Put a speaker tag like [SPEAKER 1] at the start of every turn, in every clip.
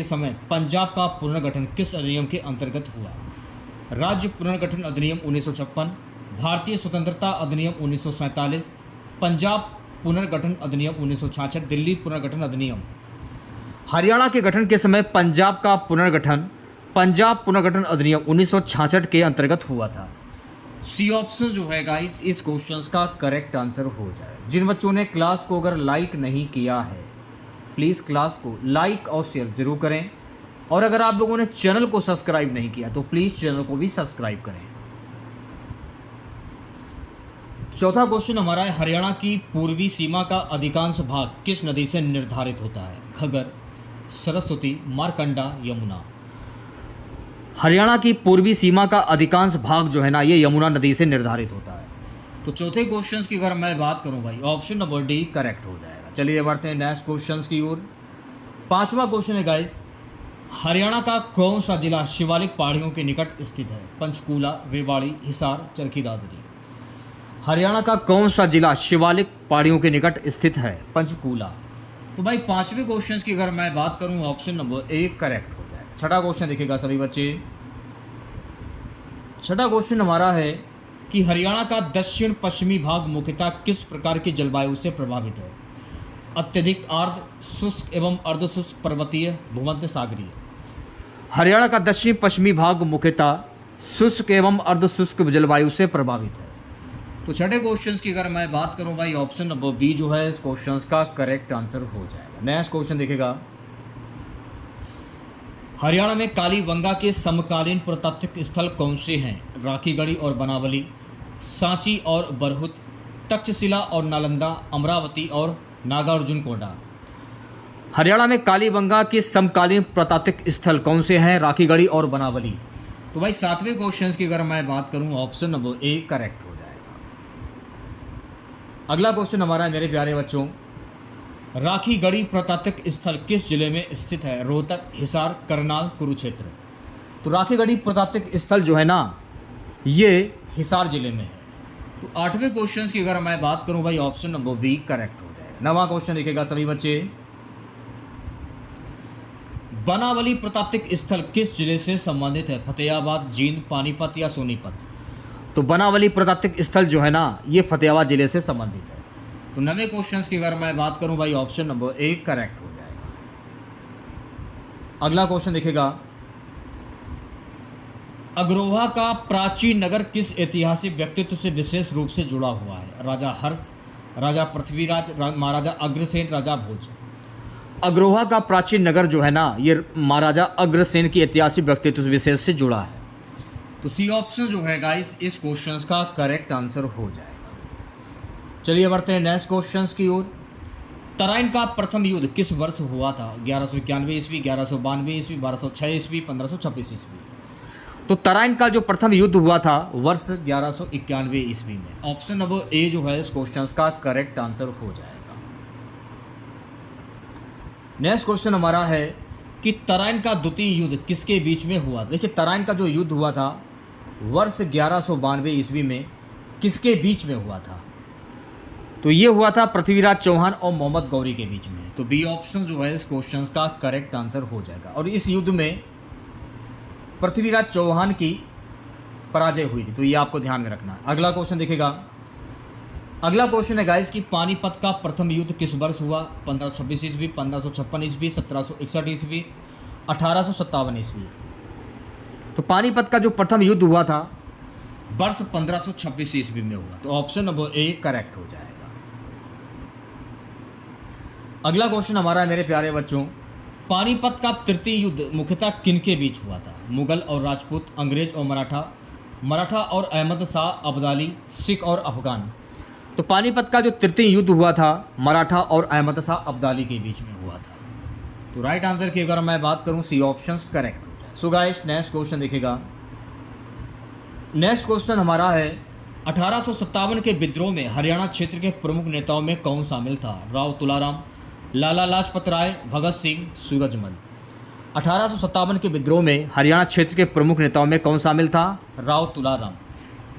[SPEAKER 1] के समय पंजाब का पुनर्गठन किस अधिनियम के अंतर्गत हुआ? राज्य पुनर्गठन अधिनियम 1956, भारतीय स्वतंत्रता अधिनियम 1947, पंजाब पुनर्गठन अधिनियम 1966, दिल्ली पुनर्गठन अधिनियम। हरियाणा के गठन के समय पंजाब पुनर्गठन अधिनियम 1966 के अंतर्गत हुआ था। सी ऑप्शन जो है गाइस इस क्वेश्चंस का करेक्ट आंसर हो जाए। जिन बच्चों ने क्लास को अगर लाइक नहीं किया है प्लीज़ क्लास को लाइक और शेयर जरूर करें, और अगर आप लोगों ने चैनल को सब्सक्राइब नहीं किया तो प्लीज़ चैनल को भी सब्सक्राइब करें। चौथा क्वेश्चन हमारा है, हरियाणा की पूर्वी सीमा का अधिकांश भाग किस नदी से निर्धारित होता है? घग्गर, सरस्वती, मारकंडा, यमुना। हरियाणा की पूर्वी सीमा का अधिकांश भाग जो है ना ये यमुना नदी से निर्धारित होता है। तो चौथे क्वेश्चन की अगर मैं बात करूं भाई ऑप्शन नंबर डी करेक्ट हो जाएगा। चलिए बढ़ते हैं नेक्स्ट क्वेश्चन की ओर। पांचवा क्वेश्चन है गाइस, हरियाणा का कौन सा जिला शिवालिक पहाड़ियों के निकट स्थित है? पंचकूला, रेवाड़ी, हिसार, चरखी दादरी। हरियाणा का कौन सा जिला शिवालिक पहाड़ियों के निकट स्थित है? पंचकूला। तो भाई पांचवें क्वेश्चन की अगर मैं बात करूं ऑप्शन नंबर ए करेक्ट हो जाएगा। छठा क्वेश्चन देखिएगा सभी बच्चे। छठा क्वेश्चन हमारा है कि हरियाणा का दक्षिण पश्चिमी भाग मुख्यतः किस प्रकार की जलवायु से प्रभावित है? अत्यधिक आर्द्र, शुष्क एवं अर्धशुष्क, पर्वतीय, भूमध्य सागरीय। हरियाणा का दक्षिण पश्चिमी भाग मुख्यतः शुष्क एवं अर्धशुष्क जलवायु से प्रभावित है। तो छठे क्वेश्चन की अगर मैं बात करूं भाई ऑप्शन नंबर बी जो है इस क्वेश्चन का करेक्ट आंसर हो जाएगा। नेक्स्ट क्वेश्चन देखिएगा, हरियाणा में कालीबंगा के समकालीन पुरातात्विक स्थल कौन से हैं? राखीगढ़ी और बनावली, सांची और बरहुत, तक्षशिला और नालंदा, अमरावती और नागार्जुनकोंडा। हरियाणा में कालीबंगा के समकालीन पुरातात्विक स्थल कौन से हैं? राखीगढ़ी और बनावली। तो भाई सातवें क्वेश्चन की अगर मैं बात करूं ऑप्शन नंबर ए करेक्ट हो जाएगा। अगला क्वेश्चन हमारा है मेरे प्यारे बच्चों, राखीगढ़ी पुरातात्विक स्थल किस जिले में स्थित है? रोहतक, हिसार, करनाल, कुरुक्षेत्र। तो राखीगढ़ी पुरातात्विक स्थल जो है ना ये हिसार जिले में है। तो आठवें क्वेश्चन की अगर मैं बात करूं भाई ऑप्शन नंबर बी करेक्ट हो जाएगा। नवा क्वेश्चन देखिएगा सभी बच्चे, बनावली पुरातात्विक स्थल किस जिले से संबंधित है? फतेहाबाद, जींद, पानीपत या सोनीपत। तो बनावली पुरातात्विक स्थल जो है ना ये फतेहाबाद जिले से संबंधित है। तो नवे क्वेश्चंस की अगर मैं बात करूं भाई ऑप्शन नंबर ए करेक्ट हो जाएगा। अगला क्वेश्चन देखिएगा, अग्रोहा का प्राचीन नगर किस ऐतिहासिक व्यक्तित्व से विशेष रूप से जुड़ा हुआ है? राजा हर्ष, राजा पृथ्वीराज, महाराजा अग्रसेन, राजा भोज। अग्रोहा का प्राचीन नगर जो है ना ये महाराजा अग्रसेन की ऐतिहासिक व्यक्तित्व विशेष से जुड़ा है। तो सी ऑप्शन जो है गाइस इस क्वेश्चन का करेक्ट आंसर हो जाएगा। चलिए बढ़ते हैं नेक्स्ट क्वेश्चन की ओर। तराइन का प्रथम युद्ध किस वर्ष हुआ था? 1191 ईस्वी, 1192 ईस्वी, 1206 ईस्वी, 1526 ईस्वी। तो तराइन का जो प्रथम युद्ध हुआ था वर्ष 1191 ईस्वी में। ऑप्शन नंबर ए जो है इस क्वेश्चन का करेक्ट आंसर हो जाएगा। नेक्स्ट क्वेश्चन हमारा है कि तराइन का द्वितीय युद्ध किसके बीच में हुआ? देखिए तराइन का जो युद्ध हुआ था वर्ष 1192 ईस्वी में किसके बीच में हुआ था? तो ये हुआ था पृथ्वीराज चौहान और मोहम्मद गौरी के बीच में। तो बी ऑप्शन जो है इस क्वेश्चन का करेक्ट आंसर हो जाएगा। और इस युद्ध में पृथ्वीराज चौहान की पराजय हुई थी, तो ये आपको ध्यान में रखना है। अगला क्वेश्चन देखिएगा, अगला क्वेश्चन है गाइस कि पानीपत का प्रथम युद्ध किस वर्ष हुआ? 1526 ईस्वी, 1556 ईस्वी, 1761 ईस्वी, 1857 ईस्वी। तो पानीपत का जो प्रथम युद्ध हुआ था वर्ष 1526 ईस्वी में हुआ। तो ऑप्शन नंबर ए करेक्ट हो जाएगा। अगला क्वेश्चन हमारा है मेरे प्यारे बच्चों, पानीपत का तृतीय युद्ध मुख्यतः किनके बीच हुआ था? मुगल और राजपूत, अंग्रेज और मराठा और अहमद शाह अब्दाली, सिख और अफगान। तो पानीपत का जो तृतीय युद्ध हुआ था मराठा और अहमद शाह अब्दाली के बीच में हुआ था। तो राइट आंसर की अगर मैं बात करूं सी ऑप्शन करेक्ट हो जाए। सो गाइस नेक्स्ट क्वेश्चन देखिएगा। नेक्स्ट क्वेश्चन हमारा है 1857 के विद्रोह में हरियाणा क्षेत्र के प्रमुख नेताओं में कौन शामिल था? राव तुलाराम, लाला लाजपत राय, भगत सिंह, सूरजमल। 1857 के विद्रोह में हरियाणा क्षेत्र के प्रमुख नेताओं में कौन शामिल था? राव तुलाराम।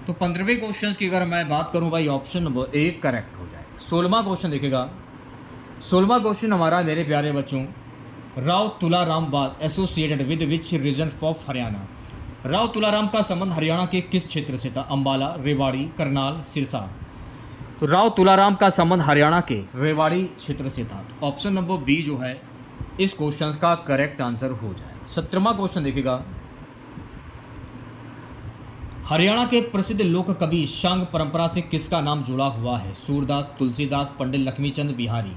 [SPEAKER 1] तो 15वें क्वेश्चन की अगर मैं बात करूं भाई ऑप्शन नंबर ए करेक्ट हो जाएगा। 16वां क्वेश्चन देखिएगा। 16वां क्वेश्चन हमारा मेरे प्यारे बच्चों, Rao Tularam was associated with which region of Haryana. Rao Tularam का संबंध हरियाणा के किस क्षेत्र से था? अंबाला, रेवाड़ी, करनाल, सिरसा। तो राव तुलाराम का संबंध हरियाणा के रेवाड़ी क्षेत्र से था। तो ऑप्शन नंबर बी जो है इस क्वेश्चन का करेक्ट आंसर हो जाएगा। 17वां क्वेश्चन देखिएगा, हरियाणा के प्रसिद्ध लोक कवि शांग परंपरा से किसका नाम जुड़ा हुआ है? सूरदास, तुलसीदास, पंडित लक्ष्मीचंद बिहारी।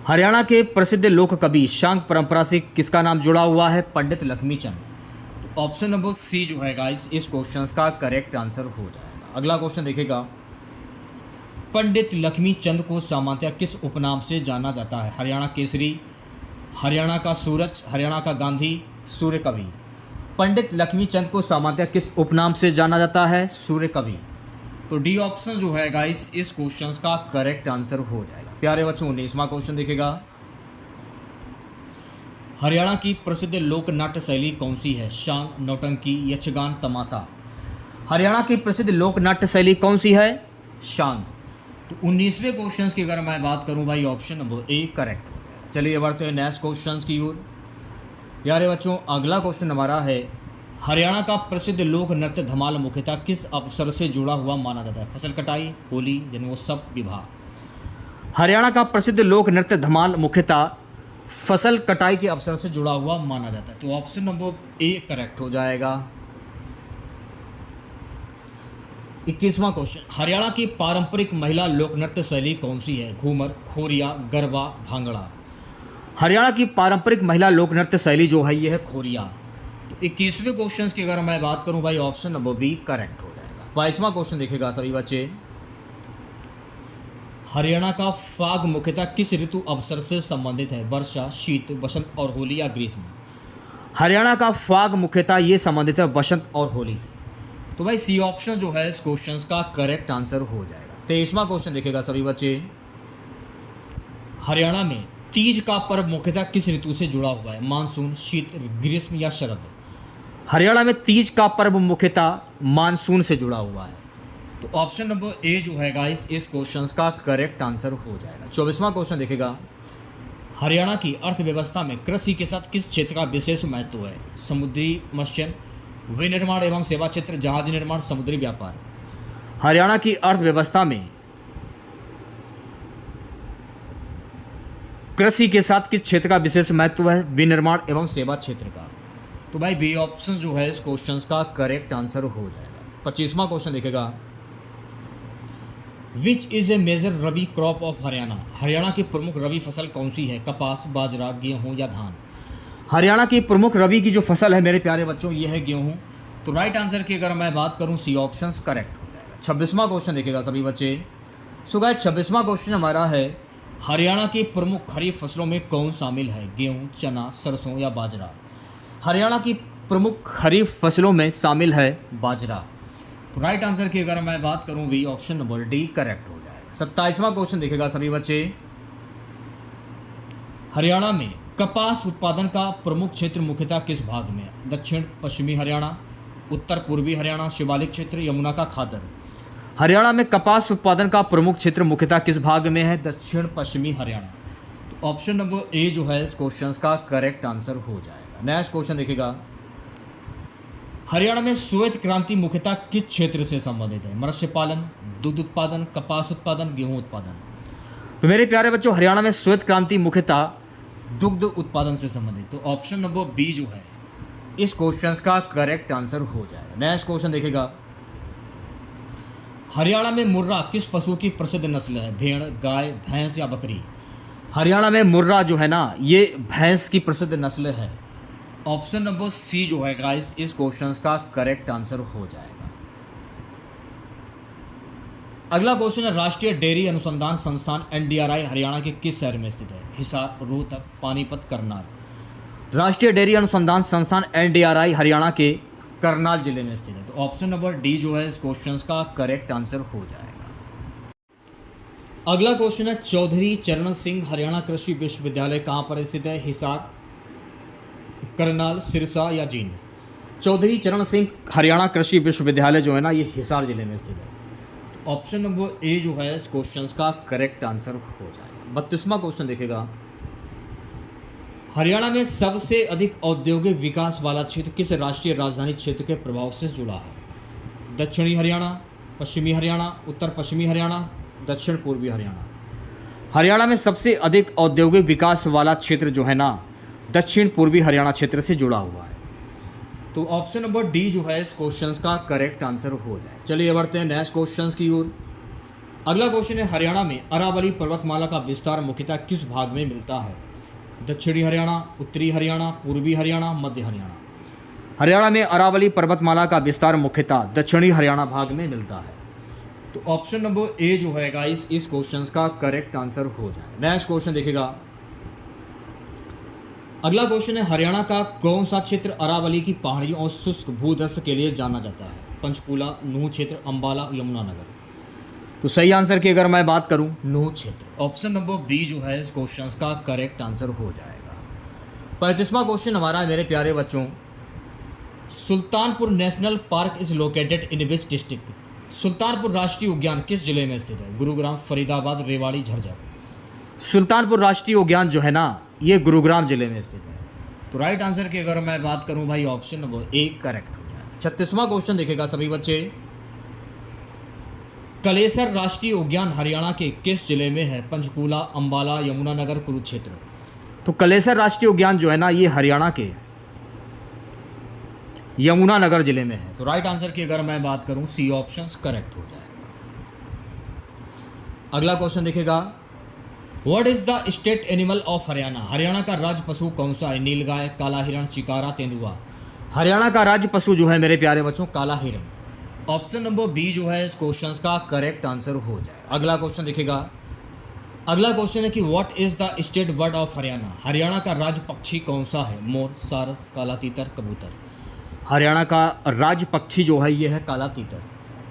[SPEAKER 1] हरियाणा के प्रसिद्ध लोक कवि शांग परंपरा से किसका नाम जुड़ा हुआ है? पंडित लक्ष्मीचंद। तो ऑप्शन नंबर सी जो है गाइस इस क्वेश्चन का करेक्ट आंसर हो जाएगा। अगला क्वेश्चन देखिएगा, पंडित लक्ष्मीचंद को सामान्यतः किस उपनाम से जाना जाता है? हरियाणा केसरी, हरियाणा का सूरज, हरियाणा का गांधी, सूर्य कवि। पंडित लक्ष्मीचंद को सामान्यतः किस उपनाम से जाना जाता है? सूर्य कवि। तो डी ऑप्शन जो है गाइस इस क्वेश्चन का करेक्ट आंसर हो जाएगा। प्यारे बच्चों 19वां क्वेश्चन देखेगा, हरियाणा की प्रसिद्ध लोक नाट्य शैली कौन सी है? शांग, नौटंकी, यक्षगान, तमाशा। हरियाणा की प्रसिद्ध लोक नाट्य शैली कौन सी है? शांग। तो 19वें क्वेश्चन की अगर मैं बात करूं भाई ऑप्शन नंबर ए करेक्ट हो गया। चलिए बढ़ते हैं नेक्स्ट क्वेश्चन की ओर। प्यारे बच्चों अगला क्वेश्चन हमारा है, हरियाणा का प्रसिद्ध लोक नृत्य धमाल मुख्यतः किस अवसर से जुड़ा हुआ माना जाता है? फसल कटाई, होली, जन्मोत्सव, विवाह। हरियाणा का प्रसिद्ध लोक नृत्य धमाल मुख्यतः फसल कटाई के अवसर से जुड़ा हुआ माना जाता है। तो ऑप्शन नंबर ए करेक्ट हो जाएगा। 21वां क्वेश्चन, हरियाणा की पारंपरिक महिला लोक नृत्य शैली कौन सी है? घूमर, खोरिया, गरबा, भांगड़ा। हरियाणा की पारंपरिक महिला लोक नृत्य शैली जो है ये है खोरिया। तो 21वें क्वेश्चन की अगर मैं बात करूं भाई ऑप्शन नंबर बी करेक्ट हो जाएगा। 22वां क्वेश्चन देखिएगा सभी बच्चे, हरियाणा का फाग मुख्यतः किस ऋतु अवसर से संबंधित है? वर्षा, शीत, वसंत और होली या ग्रीष्म। हरियाणा का फाग मुख्यतः ये संबंधित है वसंत और होली से। तो भाई सी ऑप्शन जो है इस क्वेश्चन का करेक्ट आंसर हो जाएगा। 23वां क्वेश्चन देखिएगा सभी बच्चे, हरियाणा में तीज का पर्व मुख्यतः किस ऋतु से जुड़ा हुआ है? मानसून, शीत, ग्रीष्म या शरद। हरियाणा में तीज का पर्व मुख्यतः मानसून से जुड़ा हुआ है। तो ऑप्शन नंबर ए जो है गाइस इस क्वेश्चन का करेक्ट आंसर हो जाएगा। 24वां क्वेश्चन देखिएगा, हरियाणा की अर्थव्यवस्था में कृषि के साथ किस क्षेत्र का विशेष महत्व है? समुद्री मत्स्य, विनिर्माण एवं सेवा क्षेत्र, जहाज निर्माण, समुद्री व्यापार। हरियाणा की अर्थव्यवस्था में कृषि के साथ किस क्षेत्र का विशेष महत्व है? विनिर्माण एवं सेवा क्षेत्र का। तो भाई बी ऑप्शन जो है इस क्वेश्चन का करेक्ट आंसर हो जाएगा। 25वां क्वेश्चन देखेगा, which is a major rabi crop of Haryana. Haryana की प्रमुख रबी फसल कौन सी है? कपास, बाजरा, गेहूं या धान। हरियाणा की प्रमुख रबी की जो फसल है मेरे प्यारे बच्चों ये है गेहूं। तो राइट आंसर की अगर मैं बात करूं सी ऑप्शन करेक्ट हो जाएगा। 26वां क्वेश्चन देखिएगा सभी बच्चे। सो गाइस 26वां क्वेश्चन हमारा है, हरियाणा की प्रमुख खरीफ फसलों में कौन शामिल है? गेहूं, चना, सरसों या बाजरा। हरियाणा की प्रमुख खरीफ फसलों में शामिल है बाजरा। तो राइट आंसर की अगर मैं बात करूं भी ऑप्शन नंबर डी करेक्ट हो जाएगा। 27वां क्वेश्चन देखिएगा सभी बच्चे, हरियाणा में कपास उत्पादन का प्रमुख क्षेत्र मुख्यतः किस भाग में? दक्षिण पश्चिमी हरियाणा, उत्तर पूर्वी हरियाणा, शिवालिक क्षेत्र, यमुना का खादर। हरियाणा में कपास उत्पादन का प्रमुख क्षेत्र मुख्यतः किस भाग में है? दक्षिण पश्चिमी हरियाणा। तो ऑप्शन नंबर ए जो है इस क्वेश्चन का करेक्ट आंसर हो जाएगा। नेक्स्ट क्वेश्चन देखिएगा, हरियाणा में श्वेत क्रांति मुख्यतः किस क्षेत्र से संबंधित है? मत्स्य पालन, दूध उत्पादन, कपास उत्पादन, गेहूं उत्पादन। तो मेरे प्यारे बच्चों हरियाणा में श्वेत क्रांति मुख्यतः दुग्ध उत्पादन से संबंधित। तो ऑप्शन नंबर बी जो है इस क्वेश्चन का करेक्ट आंसर हो जाएगा। नेक्स्ट क्वेश्चन देखिएगा, हरियाणा में मुर्रा किस पशु की प्रसिद्ध नस्ल है? भेड़, गाय, भैंस या बकरी। हरियाणा में मुर्रा जो है ना ये भैंस की प्रसिद्ध नस्ल है। ऑप्शन नंबर सी जो है गाइस इस क्वेश्चन का करेक्ट आंसर हो जाएगा। अगला क्वेश्चन है, राष्ट्रीय डेयरी अनुसंधान संस्थान एनडीआरआई हरियाणा के किस शहर में स्थित है? हिसार, रोहतक, पानीपत, करनाल। राष्ट्रीय डेयरी अनुसंधान संस्थान एनडीआरआई हरियाणा के करनाल जिले में स्थित है। तो ऑप्शन नंबर डी जो है इस क्वेश्चन का करेक्ट आंसर हो जाएगा। अगला क्वेश्चन है, चौधरी चरण सिंह हरियाणा कृषि विश्वविद्यालय कहाँ पर स्थित है? हिसार, करनाल, सिरसा या जींद। चौधरी चरण सिंह हरियाणा कृषि विश्वविद्यालय जो है ना ये हिसार जिले में स्थित है। ऑप्शन नंबर ए जो है इस क्वेश्चन का करेक्ट आंसर हो जाएगा। 32वां क्वेश्चन देखेगा, हरियाणा में सबसे अधिक औद्योगिक विकास वाला क्षेत्र किस राष्ट्रीय राजधानी क्षेत्र के प्रभाव से जुड़ा है? दक्षिणी हरियाणा, पश्चिमी हरियाणा, उत्तर पश्चिमी हरियाणा, दक्षिण पूर्वी हरियाणा। हरियाणा में सबसे अधिक औद्योगिक विकास वाला क्षेत्र जो है ना, दक्षिण पूर्वी हरियाणा क्षेत्र से जुड़ा हुआ है। तो ऑप्शन नंबर डी जो है इस क्वेश्चन का करेक्ट आंसर हो जाए। चलिए बढ़ते हैं नेक्स्ट क्वेश्चन की ओर। अगला क्वेश्चन है, हरियाणा में अरावली पर्वतमाला का विस्तार मुख्यतः किस भाग में मिलता है? दक्षिणी हरियाणा, उत्तरी हरियाणा, पूर्वी हरियाणा, मध्य हरियाणा। हरियाणा में अरावली पर्वतमाला का विस्तार मुख्यतः दक्षिणी हरियाणा भाग में मिलता है। तो ऑप्शन नंबर ए जो है गाइस इस क्वेश्चन का करेक्ट आंसर हो जाए। नेक्स्ट क्वेश्चन देखिएगा। अगला क्वेश्चन है, हरियाणा का कौन सा क्षेत्र अरावली की पहाड़ियों और शुष्क भूदृश्य के लिए जाना जाता है? पंचकूला, नूह क्षेत्र, अंबाला, यमुनानगर। तो सही आंसर की अगर मैं बात करूं, नूह क्षेत्र। ऑप्शन नंबर बी जो है इस क्वेश्चन का करेक्ट आंसर हो जाएगा। 35वां क्वेश्चन हमारा है मेरे प्यारे बच्चों, Sultanpur national park is located in which district? Sultanpur राष्ट्रीय उद्यान किस जिले में स्थित है? गुरुग्राम, फरीदाबाद, रेवाड़ी, झज्जर। सुल्तानपुर राष्ट्रीय उद्यान जो है ना, ये गुरुग्राम जिले में स्थित है। तो राइट आंसर की अगर मैं बात करूं भाई, ऑप्शन नंबर ए करेक्ट हो जाए। 36वां क्वेश्चन देखेगा सभी बच्चे, कलेसर राष्ट्रीय उद्यान हरियाणा के किस जिले में है? पंचकूला, अंबाला, यमुनानगर, कुरुक्षेत्र। तो कलेसर राष्ट्रीय उद्यान जो है ना, ये हरियाणा के यमुनानगर जिले में है। तो राइट आंसर की अगर मैं बात करूं, सी ऑप्शन करेक्ट हो जाएगा। अगला क्वेश्चन देखेगा, what is the state animal of Haryana? Haryana का राज्य पशु कौन सा है? नीलगाय, काला हिरण, चिकारा, तेंदुआ। हरियाणा का राज्य पशु जो है मेरे प्यारे बच्चों, काला हिरण। ऑप्शन नंबर बी जो है इस क्वेश्चन का करेक्ट आंसर हो जाए। अगला क्वेश्चन देखेगा। अगला क्वेश्चन है कि what is the state bird of Haryana? Haryana का राज्य पक्षी कौन सा है? मोर, सारस, काला तीतर, कबूतर। हरियाणा का राज्य पक्षी जो है ये है काला तीतर।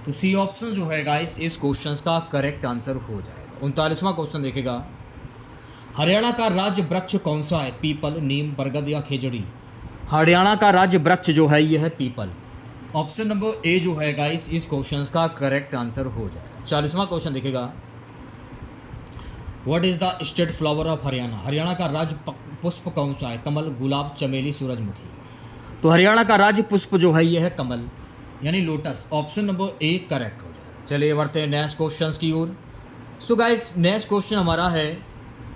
[SPEAKER 1] तो सी ऑप्शन जो है गाइस इस क्वेश्चन का करेक्ट आंसर हो जाएगा। 39वां क्वेश्चन देखेगा, हरियाणा का राज्य वृक्ष कौन सा है? पीपल, नीम, बरगद या खेजड़ी। हरियाणा का राज्य वृक्ष जो है ये है पीपल। ऑप्शन नंबर ए जो है गाइस इस क्वेश्चन का करेक्ट आंसर हो जाएगा। 40वां क्वेश्चन देखेगा, what is the state flower of Haryana? Haryana का राज्य पुष्प कौन सा है? कमल, गुलाब, चमेली, सूरजमुखी। तो हरियाणा का राज्य पुष्प जो है ये है कमल यानी lotus. Option number A correct हो जाएगा। चलिए बढ़ते हैं नेक्स्ट क्वेश्चन की ओर। सो गाइस नेक्स्ट क्वेश्चन हमारा है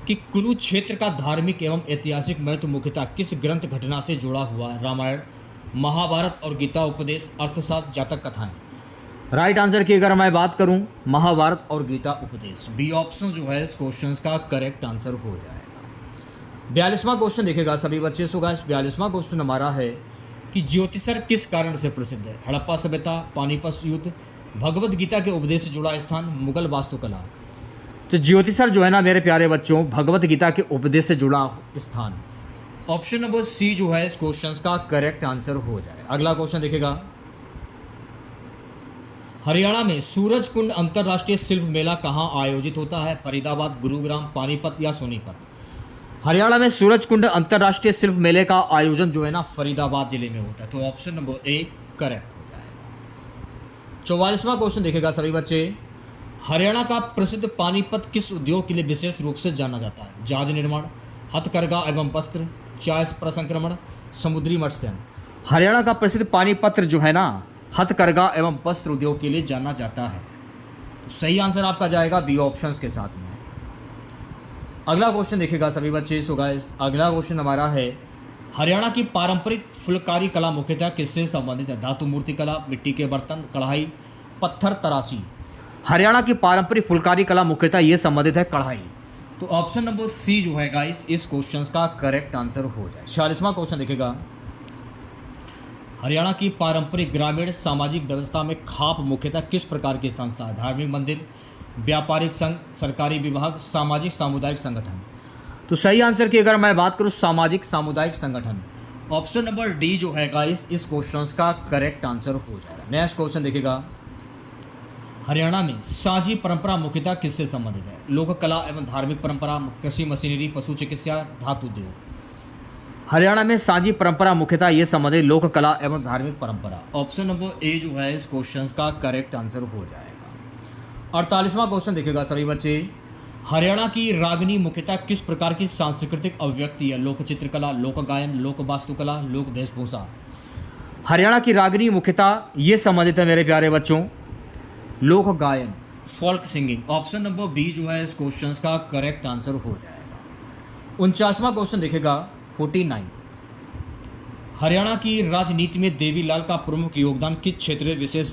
[SPEAKER 1] कि कुरुक्षेत्र का धार्मिक एवं ऐतिहासिक महत्व मुख्यतः किस ग्रंथ घटना से जुड़ा हुआ है? रामायण, महाभारत और गीता उपदेश, अर्थशास्त्र, जातक कथाएं। राइट आंसर की अगर मैं बात करूं, महाभारत और गीता उपदेश। बी ऑप्शन जो है इस क्वेश्चन का करेक्ट आंसर हो जाएगा। 42वां क्वेश्चन देखेगा सभी बच्चे। सो गाइस 42वां क्वेश्चन हमारा है कि ज्योतिषर किस कारण से प्रसिद्ध है? हड़प्पा सभ्यता, पानीपत युद्ध, भगवत गीता के उपदेश से जुड़ा स्थान, मुगल वास्तुकला। तो ज्योतिषर जो है ना मेरे प्यारे बच्चों, भगवत गीता के उपदेश से जुड़ा स्थान। ऑप्शन नंबर सी जो है इस क्वेश्चन का करेक्ट आंसर हो जाए। अगला क्वेश्चन देखेगा, हरियाणा में सूरज कुंड अंतरराष्ट्रीय शिल्प मेला कहां आयोजित होता है? फरीदाबाद, गुरुग्राम, पानीपत या सोनीपत। हरियाणा में सूरज कुंड अंतरराष्ट्रीय शिल्प मेले का आयोजन जो है ना फरीदाबाद जिले में होता है। तो ऑप्शन नंबर ए करेक्ट हो जाएगा। 44वां क्वेश्चन देखेगा सभी बच्चे, हरियाणा का प्रसिद्ध पानीपत किस उद्योग के लिए विशेष रूप से जाना जाता है? जहाज निर्माण, हथकरघा एवं वस्त्र, चाय प्रसंक्रमण, समुद्री मत्स्य। हरियाणा का प्रसिद्ध पानीपत जो है ना हथकरघा एवं वस्त्र उद्योग के लिए जाना जाता है। सही आंसर आपका जाएगा बी ऑप्शंस के साथ में। अगला क्वेश्चन देखेगा सभी बच्चे। सो गाइस अगला क्वेश्चन हमारा है, हरियाणा की पारंपरिक फुलकारी कला मुख्यतः किससे संबंधित है? धातु मूर्ति कला, मिट्टी के बर्तन, कढ़ाई, पत्थर तराशी। हरियाणा की पारंपरिक फुलकारी कला मुख्यतः ये संबंधित है कढ़ाई। तो ऑप्शन नंबर सी जो है गाइस इस क्वेश्चन का करेक्ट आंसर हो जाए। 46वां क्वेश्चन देखेगा, हरियाणा की पारंपरिक ग्रामीण सामाजिक व्यवस्था में खाप मुख्यतः किस प्रकार की संस्था है? धार्मिक मंदिर, व्यापारिक संघ, सरकारी विभाग, सामाजिक सामुदायिक संगठन। तो सही आंसर की अगर मैं बात करूं, सामाजिक सामुदायिक संगठन। ऑप्शन नंबर डी जो है गाइस इस क्वेश्चन का करेक्ट आंसर हो जाएगा। नेक्स्ट क्वेश्चन देखेगा, हरियाणा में साझी परंपरा मुख्यतः किससे संबंधित है? लोक कला एवं धार्मिक परंपरा, कृषि मशीनरी, पशु चिकित्सा, धातु उद्योग। हरियाणा में साझी परंपरा मुख्यतः ये संबंधित लोक कला एवं धार्मिक परंपरा। ऑप्शन नंबर ए जो है इस क्वेश्चन का करेक्ट आंसर हो जाएगा। 48वां क्वेश्चन देखेगा सभी बच्चे, हरियाणा की रागनी मुख्यतः किस प्रकार की सांस्कृतिक अभिव्यक्ति है? लोक चित्रकला, लोक गायन, लोक वास्तुकला, लोक वेशभूषा। हरियाणा की रागनी मुख्यतः ये संबंधित है मेरे प्यारे बच्चों, लोक गायन, folk singing. Option number B जो है इस क्वेश्चन का करेक्ट आंसर हो जाएगा। 49वां क्वेश्चन देखेगा 49। हरियाणा की राजनीति में देवीलाल का प्रमुख योगदान किस क्षेत्र में विशेष